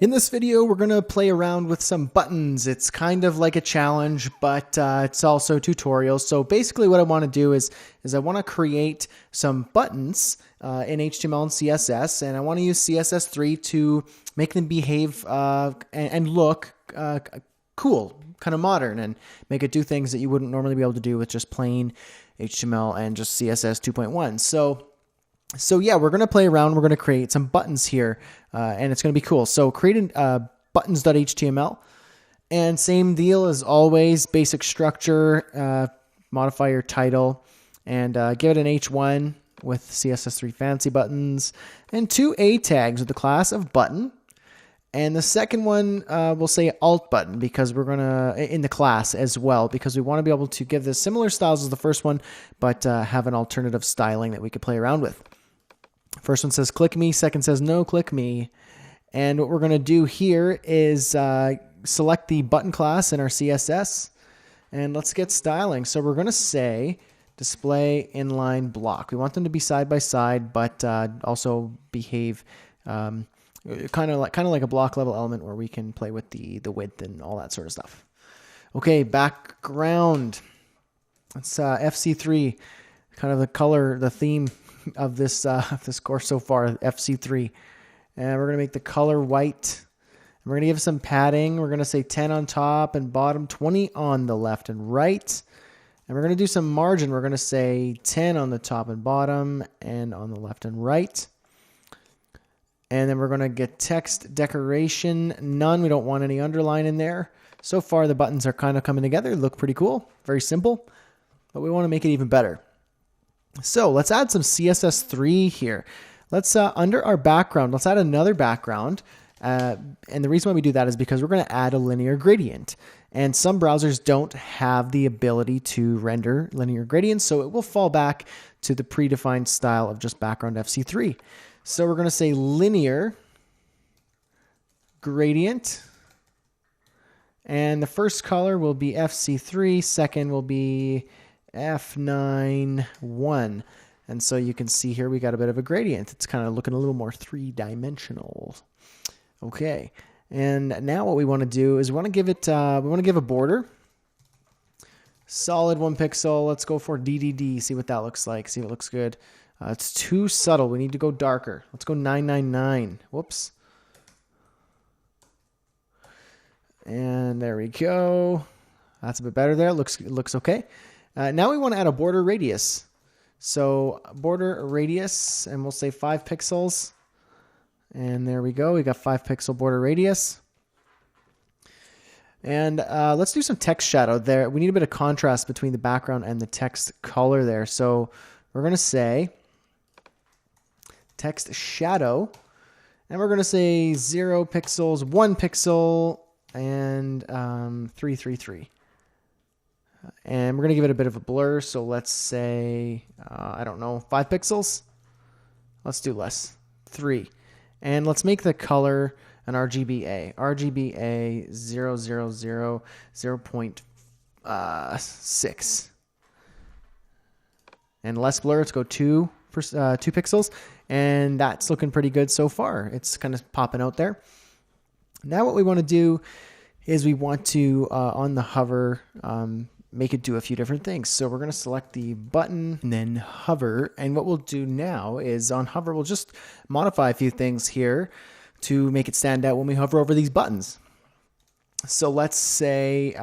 In this video, we're going to play around with some buttons. It's kind of like a challenge, but it's also a tutorial. So basically what I want to do is I want to create some buttons in HTML and CSS, and I want to use CSS3 to make them behave and look cool, kind of modern, and make it do things that you wouldn't normally be able to do with just plain HTML and just CSS 2.1. So yeah, we're going to play around. We're going to create some buttons here, and it's going to be cool. So create buttons.html, and same deal as always, basic structure, modify your title, and give it an H1 with CSS3 fancy buttons, and 2 A tags with the class of button. And the second one, we'll say alt button, because we're going to, in the class as well, because we want to be able to give this similar styles as the first one, but have an alternative styling that we could play around with. First one says click me, second says no click me. And what we're going to do here is select the button class in our CSS, and let's get styling. So we're going to say display inline block. We want them to be side by side, but also behave kind of like a block level element where we can play with the width and all that sort of stuff. Okay, background. It's FC3, kind of the color, the theme of this course so far, FC3. And we're going to make the color white. And we're going to give some padding. We're going to say 10 on top and bottom, 20 on the left and right. And we're going to do some margin. We're going to say 10 on the top and bottom and on the left and right. And then we're going to get text decoration, none. We don't want any underline in there. So far, the buttons are kind of coming together. They look pretty cool. Very simple. But we want to make it even better. So let's add some CSS3 here. Let's, under our background, let's add another background. And the reason why we do that is because we're going to add a linear gradient. And some browsers don't have the ability to render linear gradients, so it will fall back to the predefined style of just background FC3. So we're going to say linear gradient. And the first color will be FC3, second will be F9-1. And so you can see here we got a bit of a gradient. It's kind of looking a little more three-dimensional. Okay, and now what we want to do is we want to give it we want to give a border. Solid 1 pixel. Let's go for DDD. See what that looks like. See if it looks good. It's too subtle. We need to go darker. Let's go 999. Whoops. And there we go. That's a bit better there. It looks okay. Now we want to add a border radius. So border radius, and we'll say 5 pixels. And there we go. We got 5 pixel border radius. And let's do some text shadow there. We need a bit of contrast between the background and the text color there. So we're going to say text shadow. And we're going to say 0 pixels, 1 pixel, and 333. And we're going to give it a bit of a blur. So let's say, I don't know, 5 pixels. Let's do less, 3. And let's make the color an RGBA. RGBA 000 0.6. And less blur, let's go 2 pixels. And that's looking pretty good so far. It's kind of popping out there. Now what we want to do is we want to, on the hover, make it do a few different things. So we're going to select the button and then hover. And what we'll do now is on hover, we'll just modify a few things here to make it stand out when we hover over these buttons. So let's say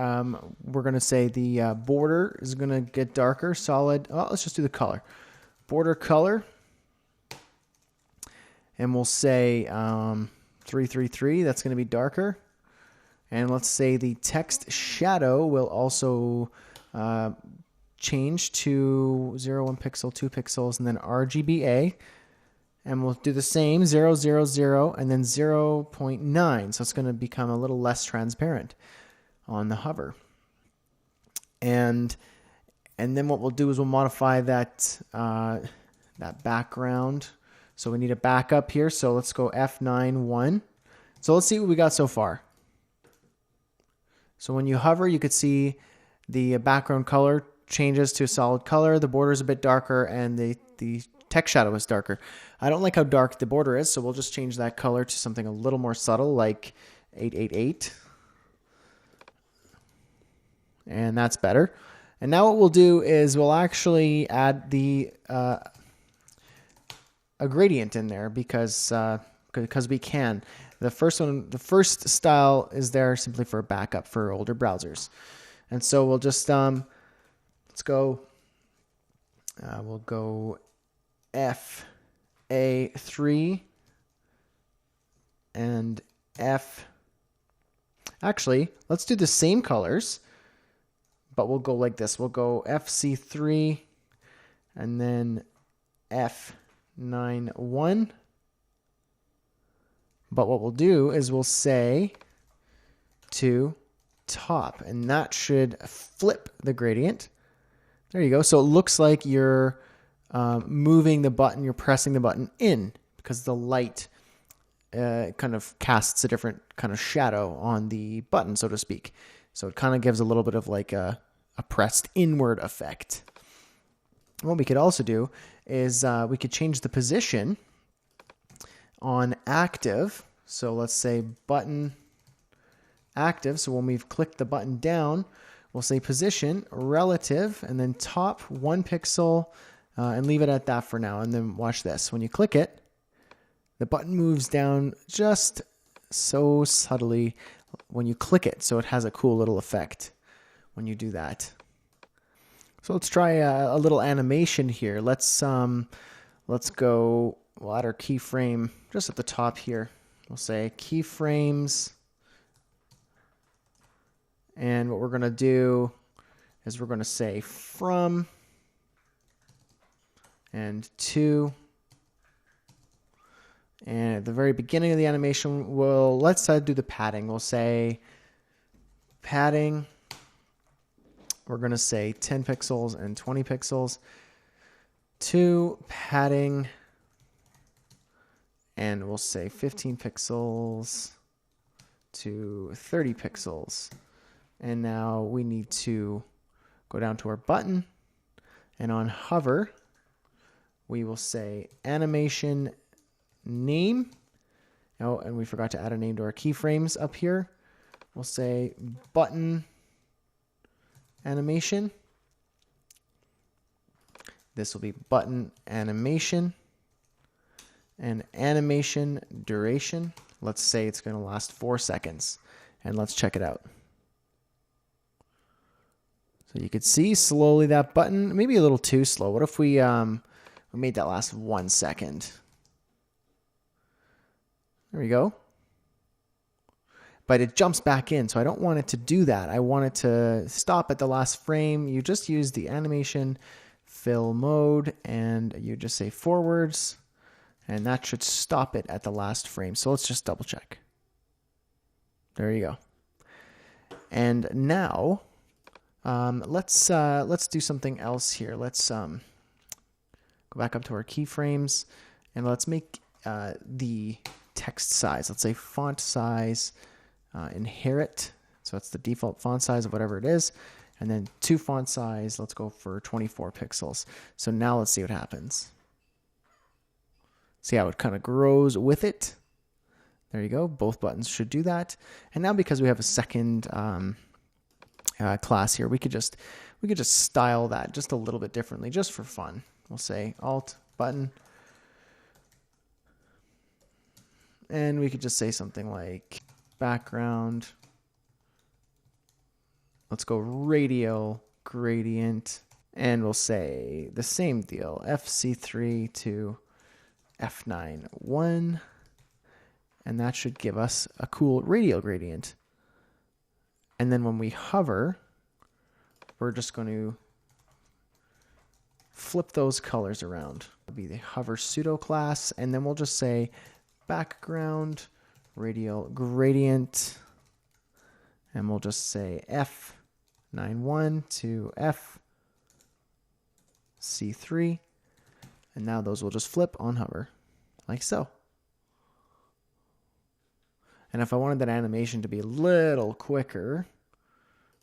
we're going to say the border is going to get darker, solid. Oh, let's just do the color. Border color. And we'll say 333. That's going to be darker. And let's say the text shadow will also change to 0, 1 pixel, 2 pixels, and then RGBA. And we'll do the same, 0, 0, 0, and then 0.9. So it's going to become a little less transparent on the hover. And then what we'll do is we'll modify that, that background. So we need a backup here. So let's go F9-1. So let's see what we got so far. So when you hover, you could see the background color changes to a solid color. The border is a bit darker and the text shadow is darker. I don't like how dark the border is, so we'll just change that color to something a little more subtle, like 888. And that's better. And now what we'll do is we'll actually add a gradient in there because we can. The first style is there simply for backup for older browsers. And so we'll just let's go. We'll go FA3 and F. Actually, let's do the same colors, but we'll go like this. We'll go FC3 and then F91. But what we'll do is we'll say to top, and that should flip the gradient. There you go. So it looks like you're moving the button, you're pressing the button in, because the light kind of casts a different kind of shadow on the button, so to speak. So it kind of gives a little bit of like a pressed inward effect. What we could also do is we could change the position on active. So let's say button active. So when we've clicked the button down, we'll say position relative and then top 1 pixel and leave it at that for now. And then watch this. When you click it, the button moves down just so subtly when you click it. So it has a cool little effect when you do that. So let's try a little animation here. Let's go. We'll add our keyframe just at the top here. We'll say keyframes. And what we're going to do is we're going to say from and to. And at the very beginning of the animation, let's do the padding. We'll say padding. We're going to say 10 pixels and 20 pixels. To padding. And we'll say 15 pixels to 30 pixels. And now we need to go down to our button. And on hover, we will say animation name. Oh, and we forgot to add a name to our keyframes up here. We'll say button animation. This will be button animation. And animation duration, let's say it's going to last 4 seconds. And let's check it out. So you could see slowly that button, maybe a little too slow. What if we made that last 1 second? There we go. But it jumps back in, so I don't want it to do that. I want it to stop at the last frame. You just use the animation fill mode, and you just say forwards. And that should stop it at the last frame. So let's just double check. There you go. And now let's do something else here. Let's go back up to our keyframes and let's make the text size. Let's say font size inherit. So that's the default font size of whatever it is. And then to font size, let's go for 24 pixels. So now let's see what happens. See how it kind of grows with it. There you go. Both buttons should do that. And now because we have a second class here, we could just style that just a little bit differently, just for fun. We'll say Alt button, and we could just say something like background. Let's go radial gradient, and we'll say the same deal, FC3 to F91, and that should give us a cool radial gradient. And then when we hover, we're just going to flip those colors around. It'll be the hover pseudo class, and then we'll just say background radial gradient, and we'll just say F91 to FC3. And now those will just flip on hover, like so. And if I wanted that animation to be a little quicker,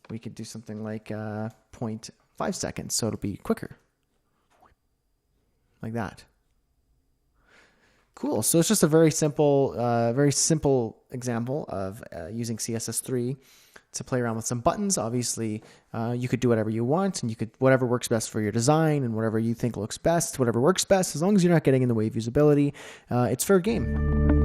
we could do something like 0.5 5 seconds, so it'll be quicker. Like that. Cool. So it's just a very simple example of using CSS3 to play around with some buttons. Obviously, you could do whatever you want, and you could whatever works best for your design and whatever you think looks best, whatever works best, as long as you're not getting in the way of usability. It's fair game.